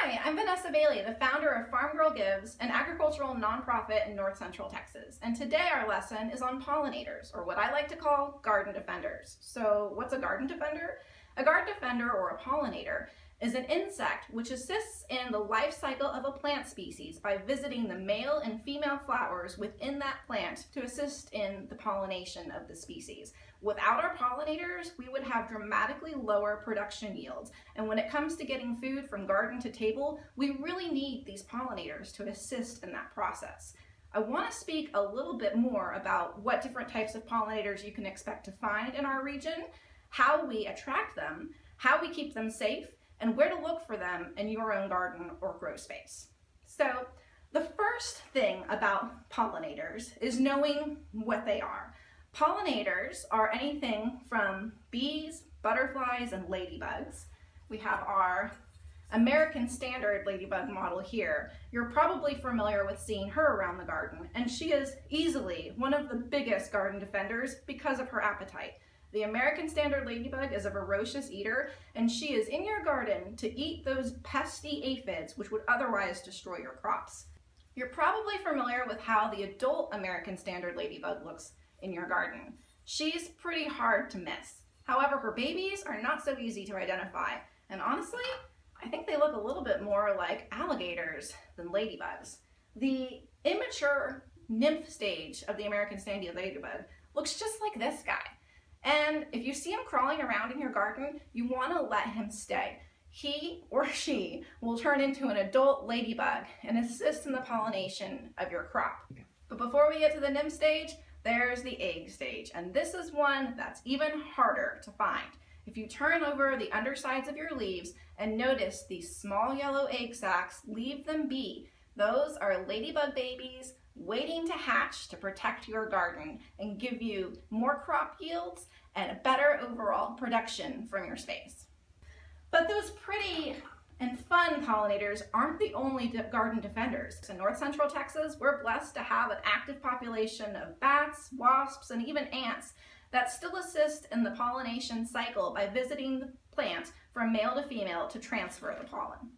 Hi, I'm Vanessa Bailey, the founder of Farmgirl Gives, an agricultural nonprofit in North Central Texas. And today our lesson is on pollinators, or what I like to call garden defenders. So what's a garden defender? A garden defender, or a pollinator, is an insect which assists in the life cycle of a plant species by visiting the male and female flowers within that plant to assist in the pollination of the species. Without our pollinators, we would have dramatically lower production yields. And when it comes to getting food from garden to table, we really need these pollinators to assist in that process. I want to speak a little bit more about what different types of pollinators you can expect to find in our region, how we attract them, how we keep them safe, and where to look for them in your own garden or grow space. So the first thing about pollinators is knowing what they are. Pollinators are anything from bees, butterflies, and ladybugs. We have our American Standard ladybug model here. You're probably familiar with seeing her around the garden, and she is easily one of the biggest garden defenders because of her appetite. The American Standard ladybug is a voracious eater, and she is in your garden to eat those pesky aphids which would otherwise destroy your crops. You're probably familiar with how the adult American Standard ladybug looks in your garden. She's pretty hard to miss. However, her babies are not so easy to identify, and honestly, I think they look a little bit more like alligators than ladybugs. The immature nymph stage of the American Standard ladybug looks just like this guy. And if you see him crawling around in your garden, you want to let him stay. He or she will turn into an adult ladybug and assist in the pollination of your crop. But before we get to the nymph stage, there's the egg stage, and this is one that's even harder to find. If you turn over the undersides of your leaves and notice these small yellow egg sacs, leave them be. Those are ladybug babies waiting to hatch to protect your garden and give you more crop yields and a better overall production from your space. But those pretty and fun pollinators aren't the only garden defenders. In North Central Texas, we're blessed to have an active population of bats, wasps, and even ants that still assist in the pollination cycle by visiting the plant from male to female to transfer the pollen.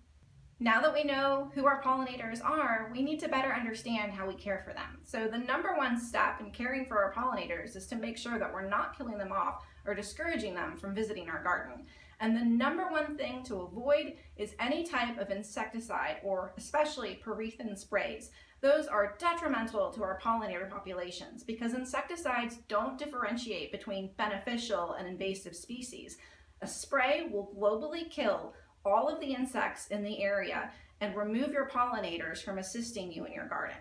Now that we know who our pollinators are, we need to better understand how we care for them. So the number one step in caring for our pollinators is to make sure that we're not killing them off or discouraging them from visiting our garden. And the number one thing to avoid is any type of insecticide, or especially permethrin sprays. Those are detrimental to our pollinator populations because insecticides don't differentiate between beneficial and invasive species. A spray will globally kill all of the insects in the area and remove your pollinators from assisting you in your garden.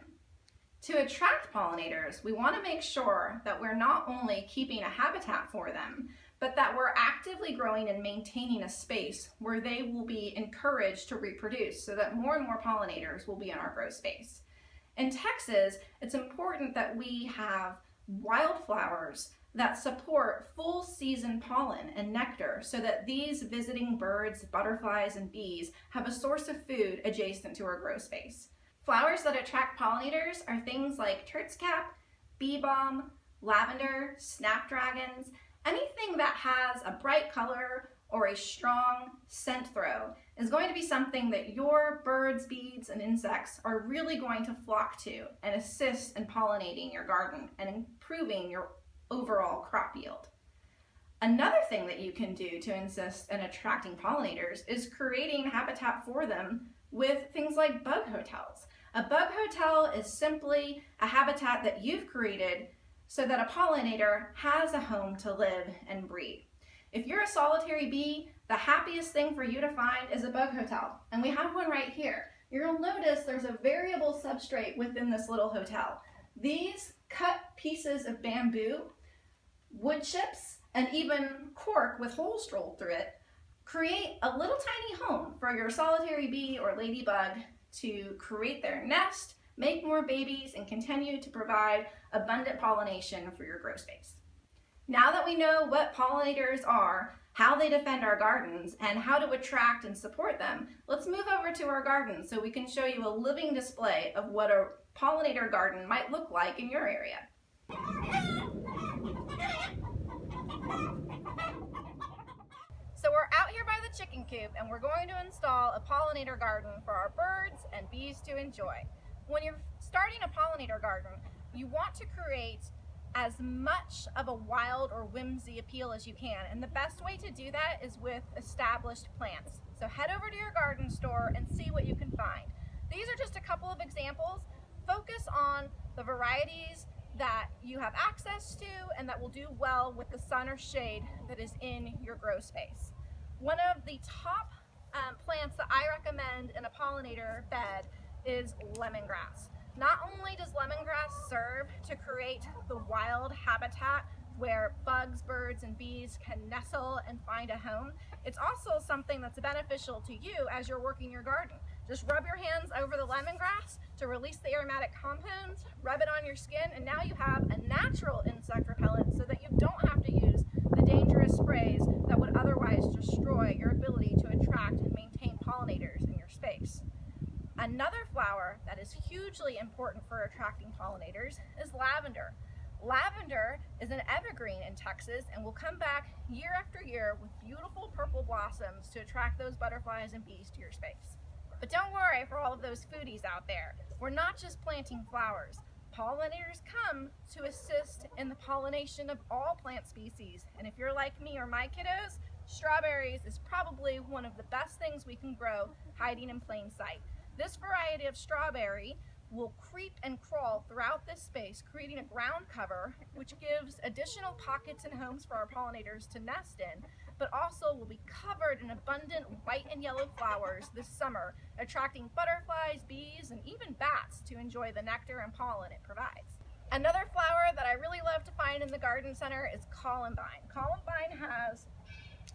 To attract pollinators, we want to make sure that we're not only keeping a habitat for them, but that we're actively growing and maintaining a space where they will be encouraged to reproduce so that more and more pollinators will be in our grow space. In Texas, it's important that we have wildflowers that support full season pollen and nectar so that these visiting birds, butterflies, and bees have a source of food adjacent to our grow space. Flowers that attract pollinators are things like turtscap, bee balm, lavender, snapdragons, anything that has a bright color or a strong scent throw is going to be something that your birds, bees, and insects are really going to flock to and assist in pollinating your garden and improving your overall crop yield. Another thing that you can do to assist in attracting pollinators is creating habitat for them with things like bug hotels. A bug hotel is simply a habitat that you've created so that a pollinator has a home to live and breed. If you're a solitary bee, the happiest thing for you to find is a bug hotel, and we have one right here. You'll notice there's a variable substrate within this little hotel. These cut pieces of bamboo, wood chips, and even cork with holes drilled through it create a little tiny home for your solitary bee or ladybug to create their nest, make more babies, and continue to provide abundant pollination for your grow space. Now that we know what pollinators are, how they defend our gardens, and how to attract and support them, let's move over to our garden so we can show you a living display of what a pollinator garden might look like in your area. So So we're out here by the chicken coop and we're going to install a pollinator garden for our birds and bees to enjoy. When you're starting a pollinator garden, you want to create as much of a wild or whimsy appeal as you can, and the best way to do that is with established plants. So head over to your garden store and see what you can find. These are just a couple of examples. Focus on the varieties that you have access to and that will do well with the sun or shade that is in your grow space. One of the top plants that I recommend in a pollinator bed is lemongrass. Not only does lemongrass serve to create the wild habitat where bugs, birds, and bees can nestle and find a home, it's also something that's beneficial to you as you're working your garden. Just rub your hands over the lemongrass to release the aromatic compounds, rub it on your skin, and now you have a natural insect repellent so that you don't have to use the dangerous sprays that would otherwise destroy your ability to attract and maintain pollinators in your space. Another flower that is hugely important for attracting pollinators is lavender. Lavender is an evergreen in Texas and will come back year after year with beautiful purple blossoms to attract those butterflies and bees to your space. But don't worry for all of those foodies out there. We're not just planting flowers. Pollinators come to assist in the pollination of all plant species. And if you're like me or my kiddos, strawberries is probably one of the best things we can grow hiding in plain sight. This variety of strawberry will creep and crawl throughout this space, creating a ground cover, which gives additional pockets and homes for our pollinators to nest in, but also will be covered in abundant white and yellow flowers this summer, attracting butterflies, bees, and even bats to enjoy the nectar and pollen it provides. Another flower that I really love to find in the garden center is Columbine. Columbine has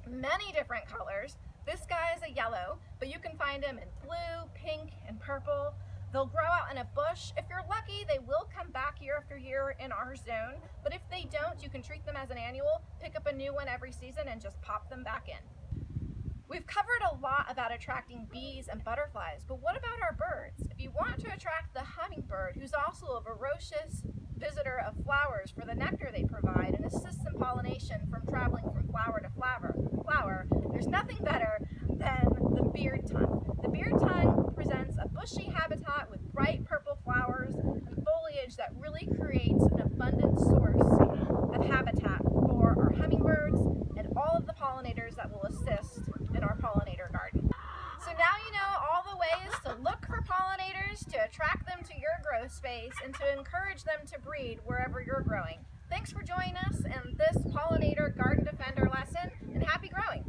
many different colors. This guy is a yellow, but you can find him in blue, pink, and purple. They'll grow out in a bush. If you're lucky, they will come back year after year in our zone, but if they don't, you can treat them as an annual, pick up a new one every season, and just pop them back in. We've covered a lot about attracting bees and butterflies, but what about our birds? If you want to attract the hummingbird, who's also a voracious visitor of flowers for the nectar they provide and assists in pollination from traveling from flower to flower, there's nothing better than the beard tongue. The beard tongue presents a bushy habitat with bright purple flowers and foliage that really creates an abundant source of habitat for our hummingbirds and all of the pollinators that will assist in our pollinator garden. So now you know all the ways to look for pollinators, to attract them to your growth space, and to encourage them to breed wherever you're growing. Thanks for joining us in this pollinator garden defender lesson, and happy growing!